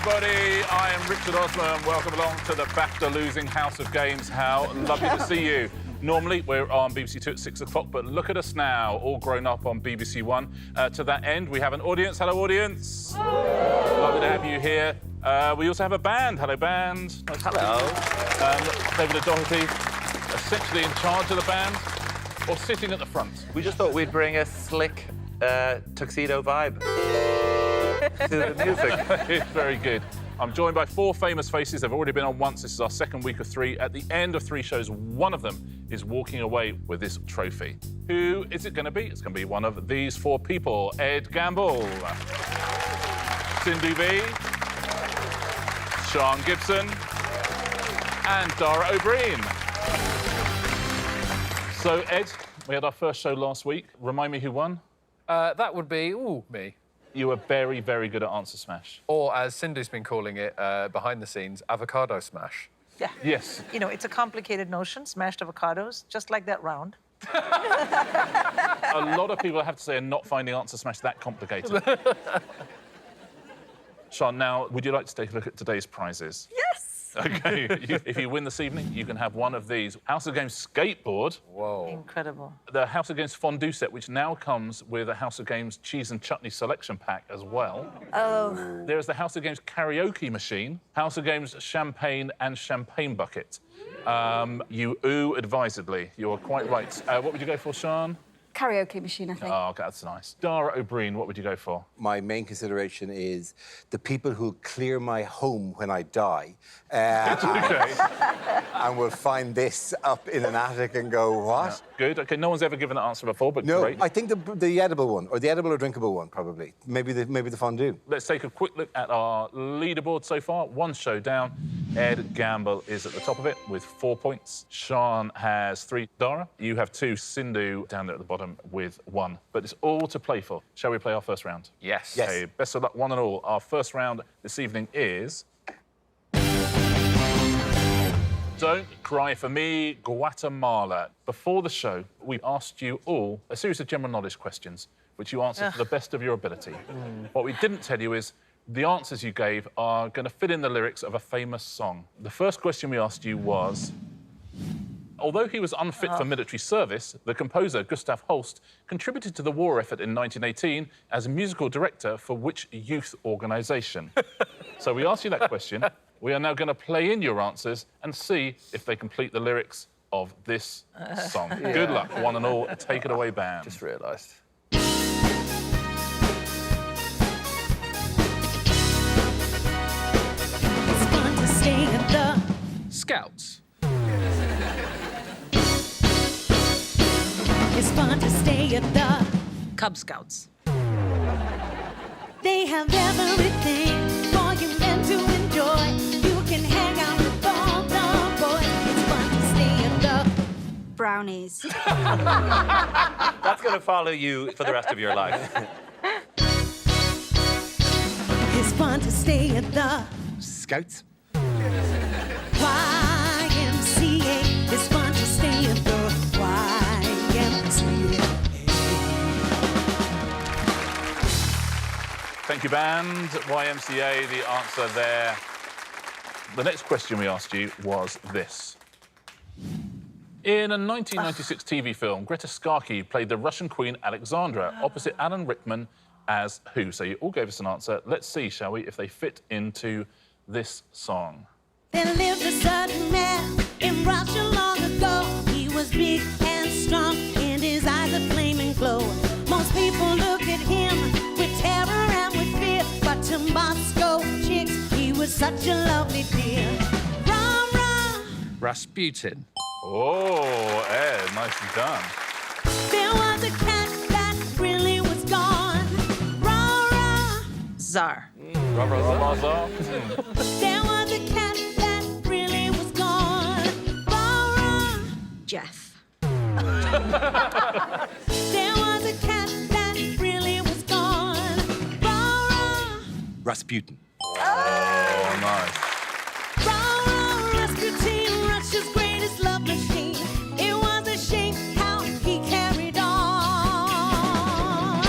everybody. I am Richard Osman. Welcome along to the BAFTA-losing House of Games. How lovely to see you. Normally, we're on BBC Two at 6 o'clock, but look at us now, all grown up on BBC One. To that end, we have an audience. Hello, audience. Lovely to have you here. We also have a band. Hello, band. Nice Hello. David O'Doherty, essentially in charge of the band, or sitting at the front. We just thought we'd bring a slick tuxedo vibe to the music. It's very good. I'm joined by four famous faces. They've already been on once. This is our second week of three. At the end of three shows, one of them is walking away with this trophy. Who is it going to be? It's going to be one of these four people. Ed Gamble, Sindhu B, Sian Gibson, and Dara Briain. So, Ed, we had our first show last week. Remind me who won? That would be, me. You were very, very good at Answer Smash. Or, as Sindhu's been calling it behind the scenes, avocado smash. Yeah. Yes. You know, it's a complicated notion, smashed avocados, just like that round. A lot of people, I have to say, are not finding Answer Smash that complicated. Sian, now, would you like to take a look at today's prizes? Yes! OK. If you win this evening, you can have one of these. House of Games skateboard. Whoa. Incredible. The House of Games fondue set, which now comes with a House of Games cheese and chutney selection pack as well. Oh. There is the House of Games karaoke machine, House of Games champagne and champagne bucket. You ooh advisedly. You're quite right. What would you go for, Sian? Karaoke machine, I think. Oh, that's nice. Dara Briain, what would you go for? My main consideration is the people who clear my home when I die. And will find this up in an attic and go, what? Yeah. Good. OK, no one's ever given that answer before, but No, great. I think the edible one, or the edible or drinkable one, probably. Maybe the fondue. Let's take a quick look at our leaderboard so far. One show down. Ed Gamble is at the top of it with 4 points. Sian has 3. Dara, you have 2. Sindhu down there at the bottom with 1. But it's all to play for. Shall we play our first round? Yes. Yes. Okay, best of luck, one and all. Our first round this evening is... Don't Cry For Me, Guatemala. Before the show, we asked you all a series of general knowledge questions, which you answered to the best of your ability. What we didn't tell you is the answers you gave are going to fit in the lyrics of a famous song. The first question we asked you was... Although he was unfit for military service, the composer Gustav Holst contributed to the war effort in 1918 as a musical director for which youth organisation? So we asked you that question. We are now going to play in your answers and see if they complete the lyrics of this song. Yeah. Good luck, one and all. Take it away, band. Just realised. It's fun to stay at the Scouts. It's fun to stay at the Cub Scouts. They have everything for you men to enjoy. You can hang out with all the boys. It's fun to stay at the Brownies. That's going to follow you for the rest of your life. It's fun to stay at the Scouts. YMCA. It's fun to stay at the YMCA. Thank you, band. YMCA, the answer there. The next question we asked you was this. In a 1996 TV film, Greta Skarki played the Russian Queen Alexandra opposite Alan Rickman as who? So you all gave us an answer. Let's see, shall we, if they fit into this song. There lived a certain man in Russia long ago. He was big and strong, and his eyes a flaming glow. Most people look at him with terror and with fear, but to Moscow chicks, he was such a lovely dear. Rah, rah. Rasputin. Oh, Ed, nicely done. There was a cat that really was gone. Rah, rah. Czar. Ramazar. There was a cat that really was gone. Rah, rah. Jeff. There was a cat that really was gone. Rah, rah. Rasputin. Oh, nice. Rah, rah, Rasputin, Russia's greatest love machine. It was a shame how he carried on.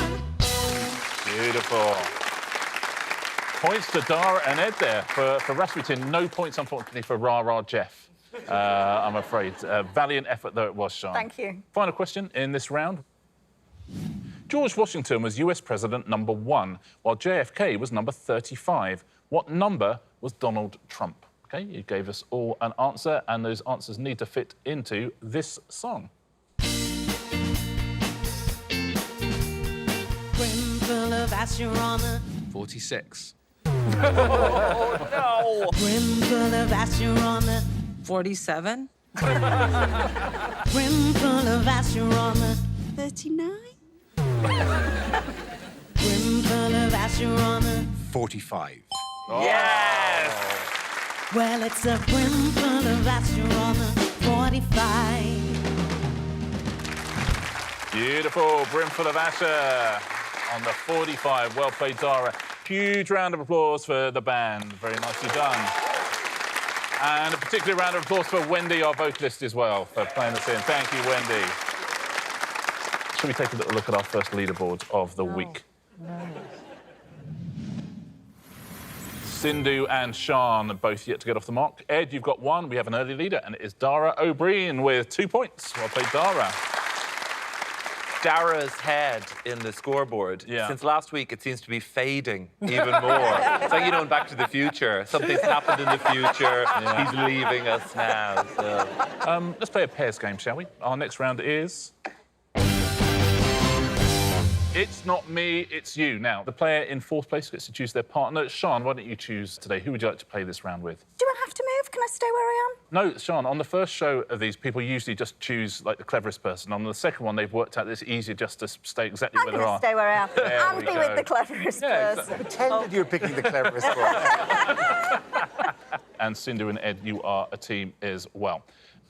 Beautiful. Points to Dara and Ed there for Rasputin. No points, unfortunately, for Rah Jeff. I'm afraid. Valiant effort, though it was, Sian. Thank you. Final question in this round. George Washington was US President #1, while JFK was number 35. What number was Donald Trump? OK, you gave us all an answer, and those answers need to fit into this song. Brimful of Asher on the 46. brimful of Asher on the 47? brimful of Asher on the 39? brimful of Asher on the 45. Yes! well, it's a brimful of Asher on the 45. Beautiful, brimful of Asher on the 45. Well played, Dara. Huge round of applause for the band. Very nicely done. And a particular round of applause for Wendy, our vocalist, as well, for playing us in. Thank you, Wendy. Shall we take a little look at our first leaderboard of the week? Sindhu and Sian are both yet to get off the mark. Ed, you've got 1. We have an early leader, and it is Dara O'Brien with 2 points. Well played, Dara. Dara's head in the scoreboard. Yeah. Since last week, it seems to be fading even more. It's like, you know, in Back to the Future. Something's happened in the future. He's leaving us now. So. Let's play a pairs game, shall we? Our next round is... It's not me, it's you. Now, the player in 4th place gets to choose their partner. Sian, why don't you choose today? Who would you like to play this round with? Do I have to move? Can I stay where I am? No, Sian, on the first show of these, people usually just choose, like, the cleverest person. On the second one, they've worked out that it's easier just to stay exactly I'm where they going are. to stay where I am There and we be go. with the cleverest Yeah, person. Pretended you're picking the cleverest one. And Sindhu and Ed, you are a team as well.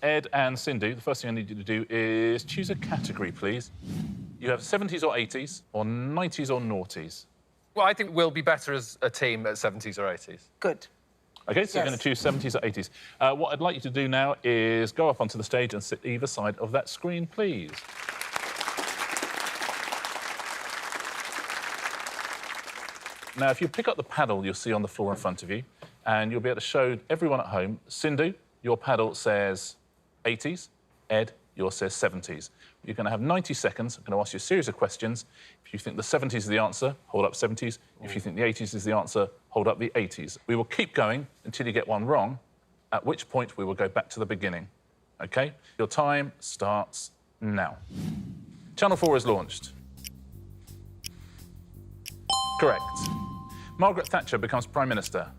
Ed and Sindhu, the first thing I need you to do is choose a category, please. You have 70s or 80s, or 90s or noughties. Well, I think we'll be better as a team at 70s or 80s. Good. OK, so you're Yes. going to choose 70s or 80s. What I'd like you to do now is go up onto the stage and sit either side of that screen, please. Now, if you pick up the paddle you'll see on the floor in front of you, and you'll be able to show everyone at home, Sindhu, your paddle says 80s, Ed, yours says 70s. You're going to have 90 seconds. I'm going to ask you a series of questions. If you think the 70s is the answer, hold up 70s. If you think the 80s is the answer, hold up the 80s. We will keep going until you get one wrong, at which point we will go back to the beginning. OK? Your time starts now. Channel 4 is launched. Correct. Margaret Thatcher becomes Prime Minister.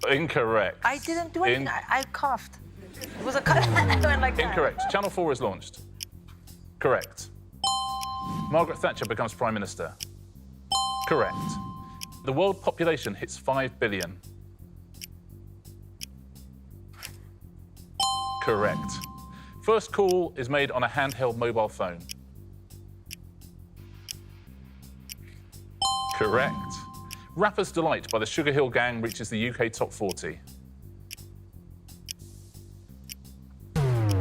Incorrect. I didn't do anything. I coughed. It was a cut. I went like that. Incorrect. Channel 4 is launched. Correct. Margaret Thatcher becomes Prime Minister. Correct. The world population hits 5 billion. Correct. First call is made on a handheld mobile phone. Correct. Rapper's Delight by the Sugar Hill Gang reaches the UK top 40.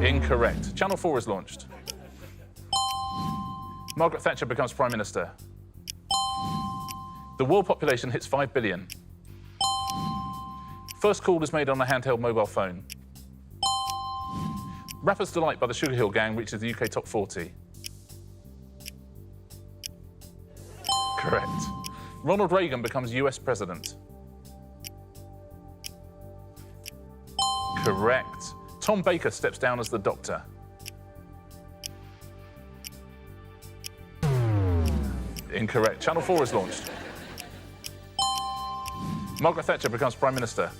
Incorrect. Channel 4 is launched. Margaret Thatcher becomes Prime Minister. The world population hits 5 billion. First call is made on a handheld mobile phone. Rapper's Delight by the Sugar Hill Gang reaches the UK top 40. Correct. Ronald Reagan becomes US President. Correct. Tom Baker steps down as the Doctor. Incorrect. Channel 4 is launched. Margaret Thatcher becomes Prime Minister.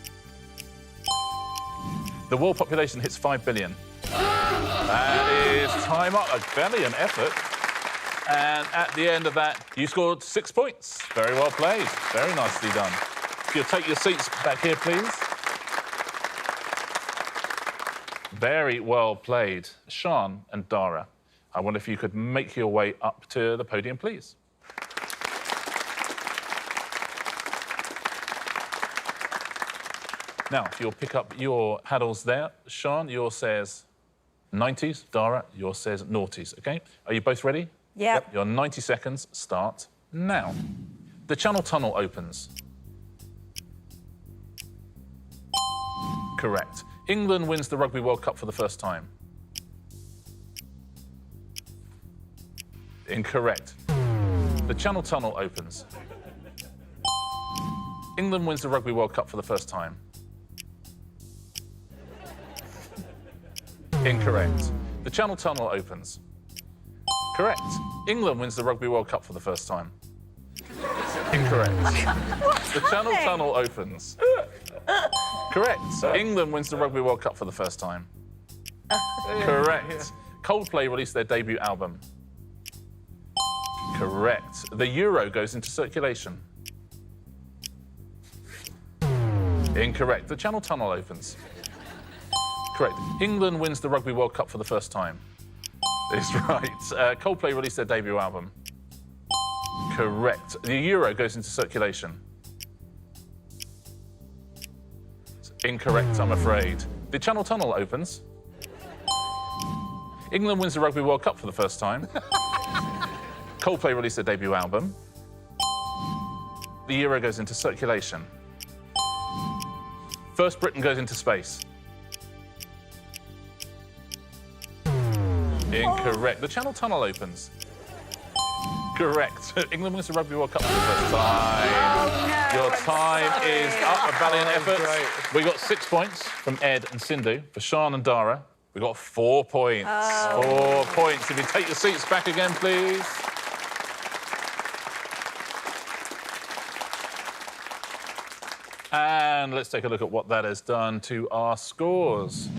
The world population hits 5 billion. That is time up. A valiant effort. And at the end of that, you scored 6 points. Very well played. Very nicely done. If you'll take your seats back here, please. Very well played. Sian and Dara, I wonder if you could make your way up to the podium, please. Now, if you'll pick up your paddles there. Sian, yours says 90s. Dara, yours says noughties, OK? Are you both ready? Yep. Your 90 seconds start Now, the Channel Tunnel opens. Correct. England wins the Rugby World Cup for the first time. Incorrect. The Channel Tunnel opens. England wins the Rugby World Cup for the first time. Incorrect. The Channel Tunnel opens. Correct. England wins the Rugby World Cup for the first time. Incorrect. The Channel Tunnel opens. Correct. England wins the Rugby World Cup for the first time. Correct. Coldplay released their debut album. Correct. The Euro goes into circulation. Incorrect. The Channel Tunnel opens. Correct. England wins the Rugby World Cup for the first time. Is right. Coldplay released their debut album. Correct. The Euro goes into circulation. It's incorrect, I'm afraid. The Channel Tunnel opens. England wins the Rugby World Cup for the first time. Coldplay released their debut album. The Euro goes into circulation. First Britain goes into space. Incorrect. The Channel Tunnel opens. Correct. England wins the Rugby World Cup for the first time. Your time is up. A valiant effort. We got 6 points from Ed and Sindhu. For Sian and Dara, we got 4 points. 4 points. If you take your seats back again, please. And let's take a look at what that has done to our scores.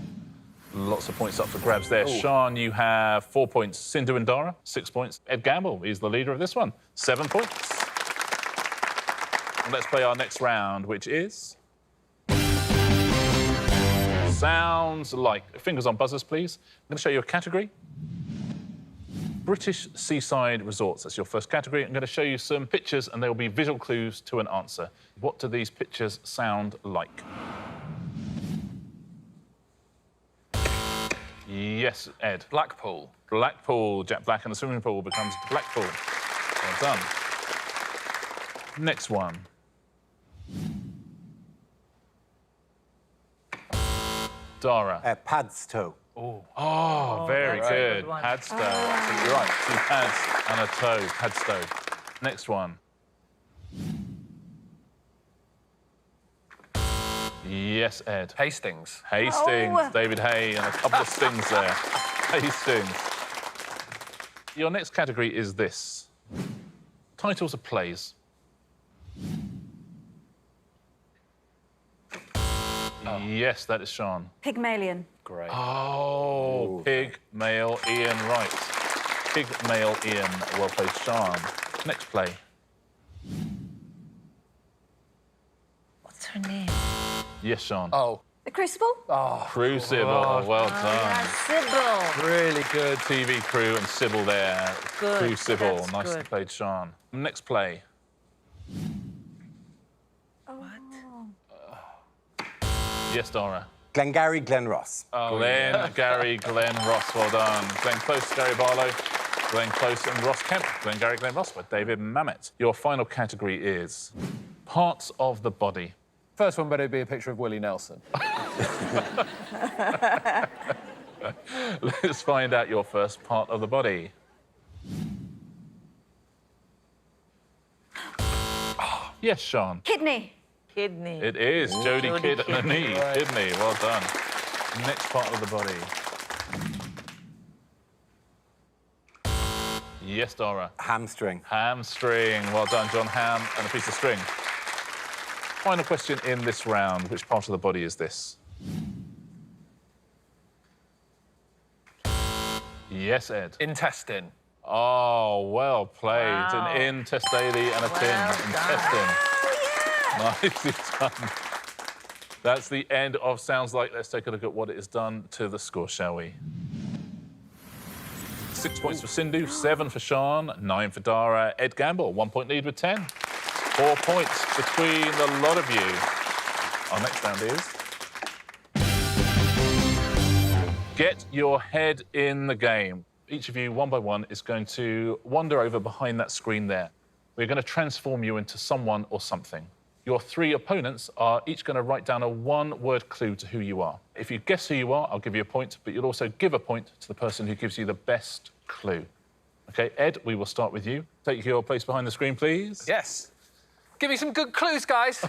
Lots of points up for grabs there. Sian, you have 4 points. Sindhu and Dara, 6 points. Ed Gamble, he's the leader of this one, 7 points. And let's play our next round, which is... Sounds like. Fingers on buzzers, please. I'm going to show you a category. British seaside resorts, that's your first category. I'm going to show you some pictures and there will be visual clues to an answer. What do these pictures sound like? Yes, Ed. Blackpool. Blackpool. Jack Black and the swimming pool becomes Blackpool. Well done. Next one. Dara. Padstow. Oh, very good. Padstow. Absolutely right. 2 pads and a toe. Padstow. Next one. Yes, Ed. Hastings. Hastings. David Hay and a couple of stings there. Hastings. Your next category is this. Titles of plays. Yes, that is Sian. Pygmalion. Great. Oh, Pygmalion, right. Pygmalion, well played, Sian. Next play. What's her name? Yes, Sian. Oh, The Crucible. Crucible, well done. Sybil. really good. TV Crew and Sybil there. Good, Crucible, that's nicely good. played, Sian. Next play. Yes, Dara. Glengarry Glen Ross. Glenn, Gary, Glenn Ross, well done. Glenn Close, Gary Barlow. Glenn Close and Ross Kemp. Glenn Gary, Glenn Ross by David Mamet. Your final category is parts of the body. First one better be a picture of Willie Nelson. Let's find out your first part of the body. Yes, Sian. Kidney. Kidney. It is. Jodie Jodie Kidd and a Kidney. knee. Kidney, well done. Next part of the body. Yes, Dara. Hamstring. Hamstring. Well done, John Ham, and a piece of string. Final question in this round. Which part of the body is this? Yes, Ed. Intestine. Oh, well played. Wow. An intestine and a tin. Well done. Intestine. Nicely done. That's the end of Sounds Like. Let's take a look at what it has done to the score, shall we? 6 points for Sindhu, 7 for Sian, 9 for Dara. Ed Gamble, 1 point lead with 10. 4 points between the lot of you. Our next round is... Get your head in the game. Each of you, one by one, is going to wander over behind that screen there. We're going to transform you into someone or something. Your three opponents are each going to write down a one-word clue to who you are. If you guess who you are, I'll give you a point, but you'll also give a point to the person who gives you the best clue. OK, Ed, we will start with you. Take your place behind the screen, please. Yes. Give me some good clues, guys.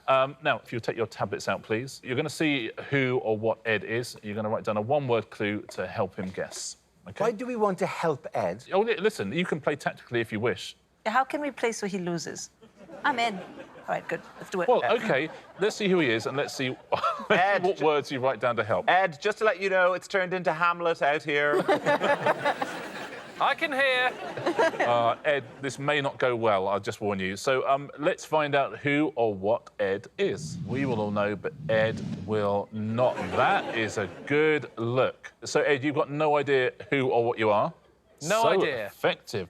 Now, if you'll take your tablets out, please. You're going to see who or what Ed is. You're going to write down a one-word clue to help him guess. Okay? Why do we want to help Ed? Oh, listen, you can play tactically if you wish. How can we play so he loses? I'm in. All right, good. Let's do it. Well, OK, let's see who he is and let's see what words you write down to help. Ed, just to let you know, it's turned into Hamlet out here. I can hear. Ed, this may not go well, I'll just warn you. So let's find out who or what Ed is. We will all know, but Ed will not. That is a good look. So, Ed, you've got no idea who or what you are? No idea. Effective.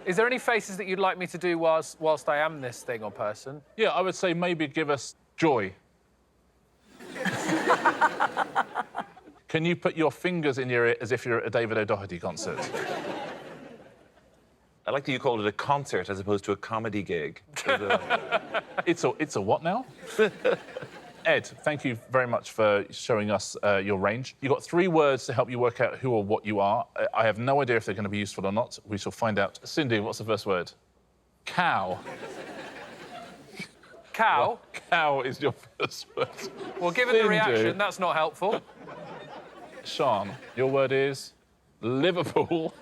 Is there any faces that you'd like me to do whilst I am this thing or person? Yeah, I would say maybe give us joy. Can you put your fingers in your ear as if you're at a David O'Doherty concert? I like that you called it a concert as opposed to a comedy gig. It's a what now? Ed, thank you very much for showing us your range. You've got three words to help you work out who or what you are. I have no idea if they're going to be useful or not. We shall find out. Sindhu, what's the first word? Cow. Cow? Well, cow is your first word. Well, given the Sindhu. reaction, that's not helpful. Sian, your word is Liverpool.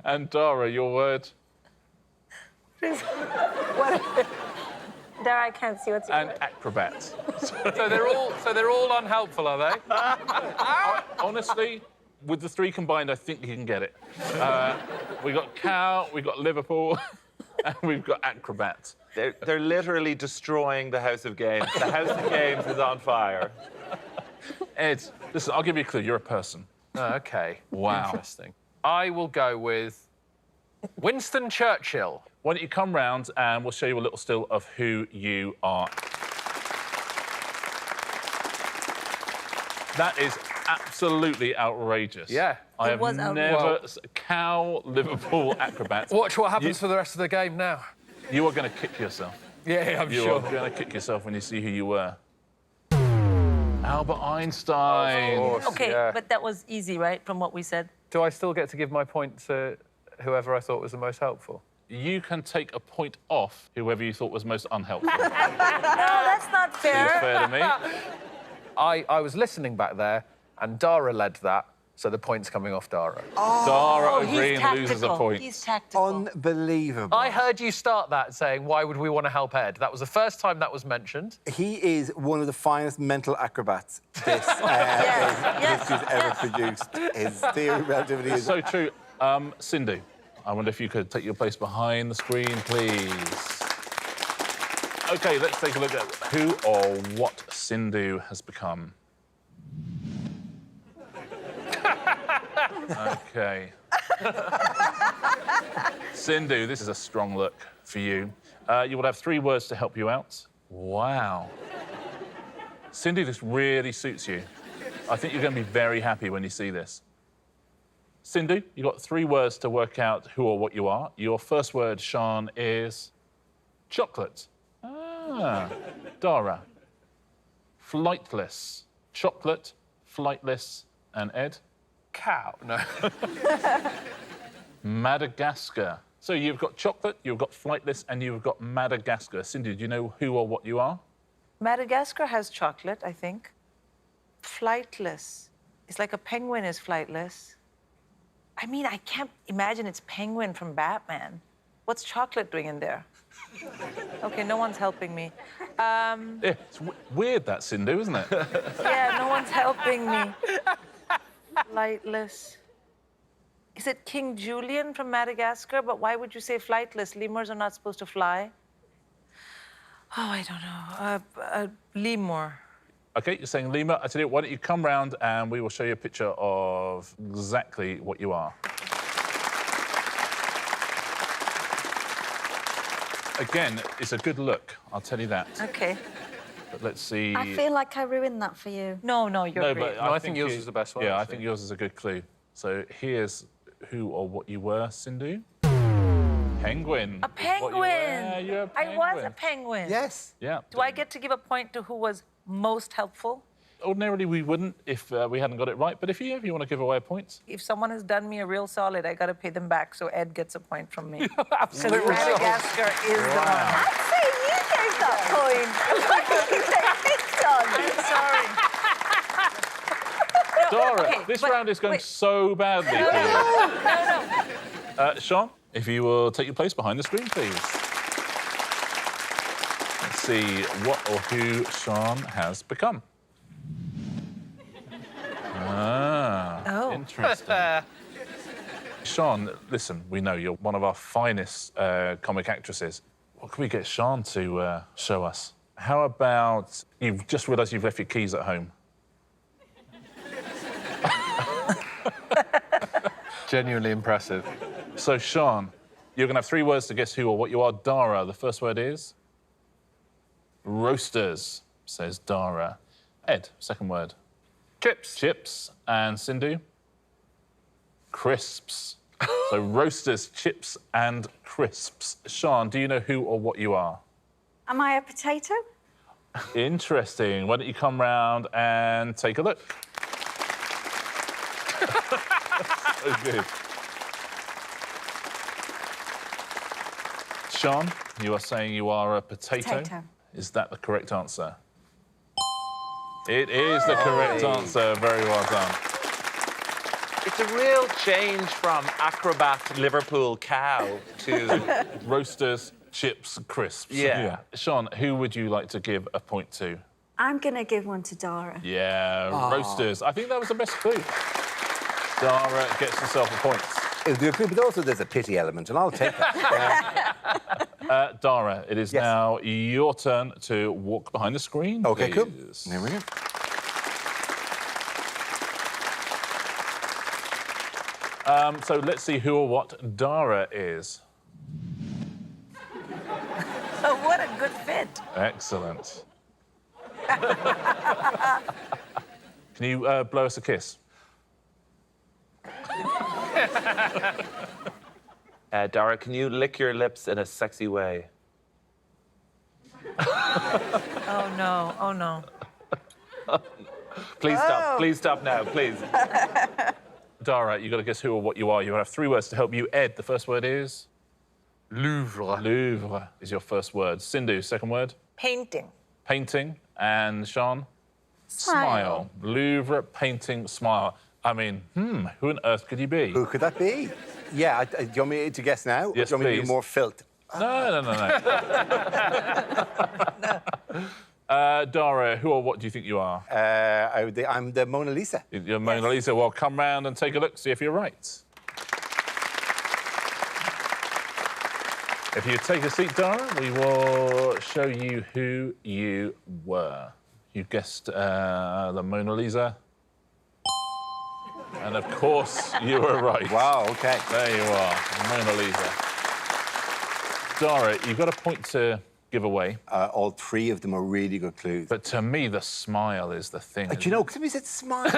And Dara, your word? Dara, I can't see what's your And word. acrobat. So they're all unhelpful, are they? Honestly, with the three combined, I think you can get it. We got cow, we got Liverpool, and we've got acrobat. They're literally destroying the House of Games. The House of Games is on fire. Ed, listen, I'll give you a clue. You're a person. Oh, OK. Wow. Interesting. I will go with Winston Churchill. Why don't you come round and we'll show you a little still of who you are. That is absolutely outrageous. Yeah. I It have was never... outrageous. Cow, Liverpool, acrobat. Watch what happens for the rest of the game now. You are going to kick yourself. Yeah, I'm You sure. are going to kick yourself when you see who you were. Albert Einstein. Of course, OK, yeah. but that was easy, right, from what we said? Do I still get to give my point to whoever I thought was the most helpful? You can take a point off whoever you thought was most unhelpful. No, that's not Seems fair. fair to me. I was listening back there, and Dara led that, so the point's coming off Dara. Dara Oh, he's Briain loses a tactical. point. He's tactical. Unbelievable. I heard you start that saying, why would we want to help Ed? That was the first time that was mentioned. He is one of the finest mental acrobats this history's ever produced. His theory of relativity is... So true. Sindhu, I wonder if you could take your place behind the screen, please. OK, let's take a look at who or what Sindhu has become. OK. Sindhu, this is a strong look for you. You will have three words to help you out. Wow. Sindhu, this really suits you. I think you're going to be very happy when you see this. Sindhu, you've got three words to work out who or what you are. Your first word, Sian, is chocolate. Ah. Dara, flightless. Chocolate, flightless, and Ed? Cow. No. Madagascar. So you've got chocolate, you've got flightless, and you've got Madagascar. Sindhu, do you know who or what you are? Madagascar has chocolate, I think. Flightless. It's like a penguin is flightless. I mean, I can't imagine it's Penguin from Batman. What's chocolate doing in there? OK, no one's helping me. Yeah, it's weird, that, Sindhu, isn't it? Yeah, no one's helping me. Flightless. Is it King Julian from Madagascar? But why would you say flightless? Lemurs are not supposed to fly. Oh, I don't know. Lemur. OK, you're saying lemur. I tell you, why don't you come round and we will show you a picture of exactly what you are. Again, it's a good look, I'll tell you that. OK. But let's see. I feel like I ruined that for you. No, you're great. I think yours is the best one, Yeah, I actually. think yours is a good clue. So here's who or what you were, Sindhu. Penguin. A is what you penguin. were. Yeah, you're a penguin. I was a penguin. Yes. Yeah. Do I get to give a point to who was most helpful? Ordinarily, we wouldn't if we hadn't got it right. But if you want to give away a point. If someone has done me a real solid, I got to pay them back, so Ed gets a point from me. Absolute Because result. Madagascar is the one. I'm saying you gave that point. You take picked on. I'm sorry. Dara, okay, this but- round is going wait. so badly for you. Sean, if you will take your place behind the screen, please. Let's see what or who Sean has become. Oh. Interesting. Sean, listen, we know you're one of our finest comic actresses. What can we get Sean to show us? How about you've just realised you've left your keys at home? Genuinely impressive. So, Sean, you're going to have 3 words to guess who or what you are. Dara, the first word is roasters, says Dara. Ed, second word. Chips. Chips. And Sindhu? Crisps. So roasters, chips and crisps. Sean, do you know who or what you are? Am I a potato? Interesting. Why don't you come round and take a look? So good. Sean, you are saying you are a potato. Potato. Is that the correct answer? It is the correct answer. Very well done. It's a real change from acrobat Liverpool cow to... Roasters, chips, crisps. Yeah. Sean, who would you like to give a point to? I'm going to give one to Dara. Yeah, roasters. I think that was the best clue. Dara gets herself a point. It'll do a clue, but also there's a pity element, and I'll take that. Dara, it is Yes. now your turn to walk behind the screen. OK, cool. please. There we go. So let's see who or what Dara is. Oh, what a good fit. Excellent. Can you blow us a kiss? Dara, can you lick your lips in a sexy way? Oh, no. Oh, no. Please stop. Please stop now, please. Dara, you've got to guess who or what you are. You have 3 words to help you. Ed, the first word is? Louvre. Louvre is your first word. Sindhu, second word? Painting. Painting. And Sean? Smile. Louvre, painting, smile. I mean, who on earth could you be? Who could that be? Yeah, do you want me to guess now? Yes, or do you want me to please. do more filth? No. Dara, who or what do you think you are? I'm the Mona Lisa. You're Mona Lisa. Well, come round and take a look, see if you're right. If you take a seat, Dara, we will show you who you were. You guessed the Mona Lisa. And of course, you were right. Wow, OK. There you are, Mona Lisa. Dara, you've got a point to give away. All 3 of them are really good clues. But to me, the smile is the thing. Do you know, because we said smile.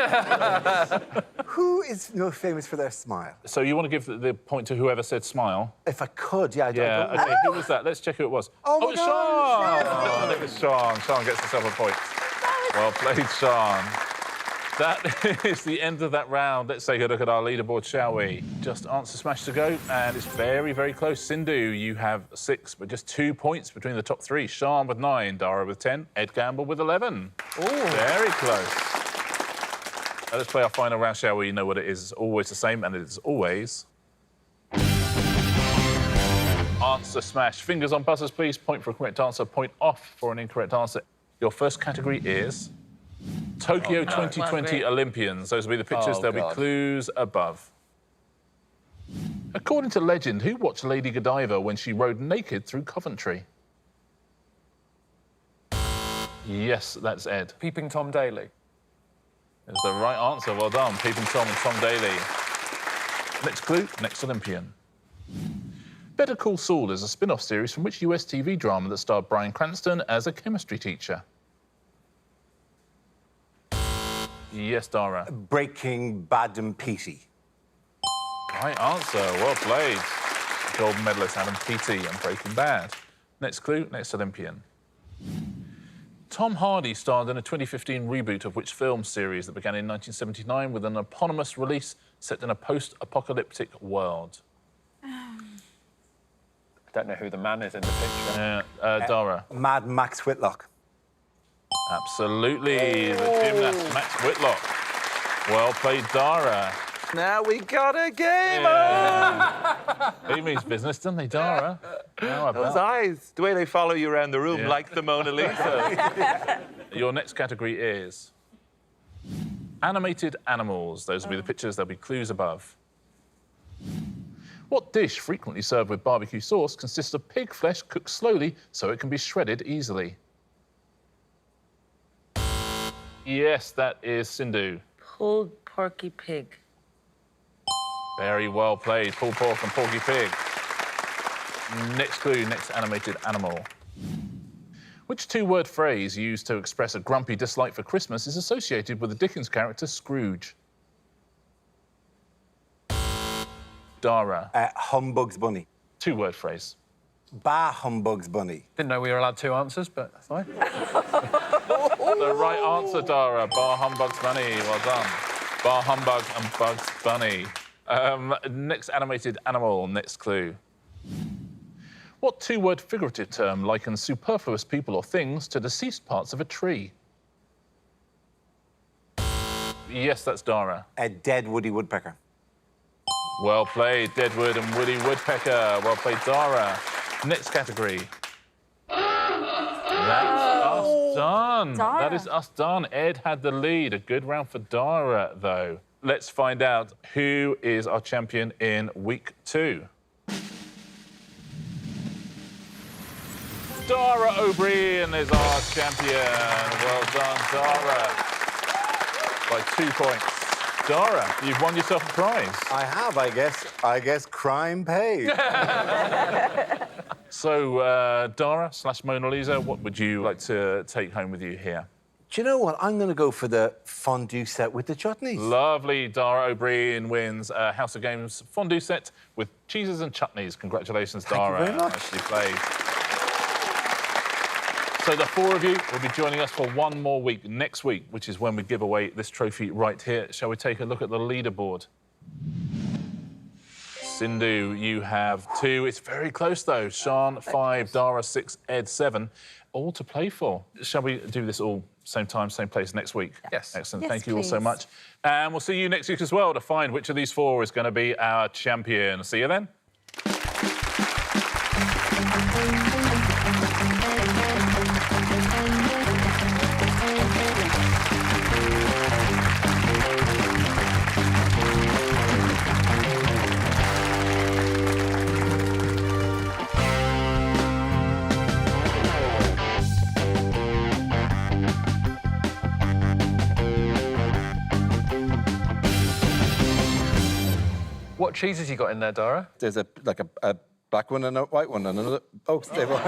Who is most famous for their smile? So you want to give the point to whoever said smile? If I could, yeah. I Yeah, don't OK, who was that? Let's check who it was. Oh, my it's God, Sean! Sean. Oh, I think it's Sean. Sean gets himself a point. Well played, Sean. That is the end of that round. Let's take a look at our leaderboard, shall we? Just answer smash to go, and it's very, very close. Sindhu, you have 6, but just 2 points between the top 3. Sean with 9, Dara with 10, Ed Gamble with 11. Very close. Let's play our final round, shall we? You know what it is. It's always the same, and it is always... Answer smash. Fingers on buzzers, please. Point for a correct answer, point off for an incorrect answer. Your first category is... Tokyo 2020 Olympians. Those will be the pictures. Oh, There'll God. be clues above. According to legend, who watched Lady Godiva when she rode naked through Coventry? Yes, that's Ed. Peeping Tom Daly. That's the right answer. Well done. Peeping Tom and Tom Daly. Next clue, next Olympian. Better Call Saul is a spin-off series from which US TV drama that starred Brian Cranston as a chemistry teacher? Yes, Dara. Breaking Bad and Petey. Right answer. Well played. Gold medalist Adam Peaty and Breaking Bad. Next clue, next Olympian. Tom Hardy starred in a 2015 reboot of which film series that began in 1979 with an eponymous release set in a post-apocalyptic world? I don't know who the man is in the picture. Dara. Mad Max Whitlock. Absolutely. The gymnast Max Whitlock. Well played, Dara. Now we got a game. He means business, doesn't he, Dara? How Those about? eyes, the way they follow you around the room, like the Mona Lisa. Your next category is animated animals. Those will be the pictures, there'll be clues above. What dish frequently served with barbecue sauce consists of pig flesh cooked slowly so it can be shredded easily? Yes, that is Sindhu. Pulled porky pig. Very well played. Pulled pork and porky pig. Next clue, next animated animal. Which two-word phrase used to express a grumpy dislike for Christmas is associated with the Dickens character Scrooge? Dara. Humbug's Bunny. Two-word phrase. Bah Humbug's Bunny. Didn't know we were allowed two answers, but that's fine. The right answer, Dara. Bar Humbug's Bunny. Well done. Bar Humbug and Bugs Bunny. Next animated animal, next clue. What two-word figurative term likens superfluous people or things to deceased parts of a tree? Yes, that's Dara. A dead Woody Woodpecker. Well played, Deadwood and Woody Woodpecker. Well played, Dara. Next category. That's us done. Dara. That is us done. Ed had the lead. A good round for Dara, though. Let's find out who is our champion in week 2. Dara O'Brien is our champion. Well done, Dara. By 2 points. Dara, you've won yourself a prize. I have, I guess crime paid. So, Dara/Mona Lisa, what would you like to take home with you here? Do you know what? I'm going to go for the fondue set with the chutneys. Lovely. Dara O'Brien wins a House of Games fondue set with cheeses and chutneys. Congratulations, Dara. Thank you very much. Nicely played. So the 4 of you will be joining us for 1 more week next week, which is when we give away this trophy right here. Shall we take a look at the leaderboard? Sindhu, you have 2. It's very close, though. Sian, 5, Dara, 6, Ed, 7. All to play for. Shall we do this all same time, same place next week? Yes. Excellent. Yes, Thank you all so please. much. And we'll see you next week as well to find which of these 4 is going to be our champion. See you then. What cheeses you got in there, Dara? There's a black one and a white one and another. Oh, stable.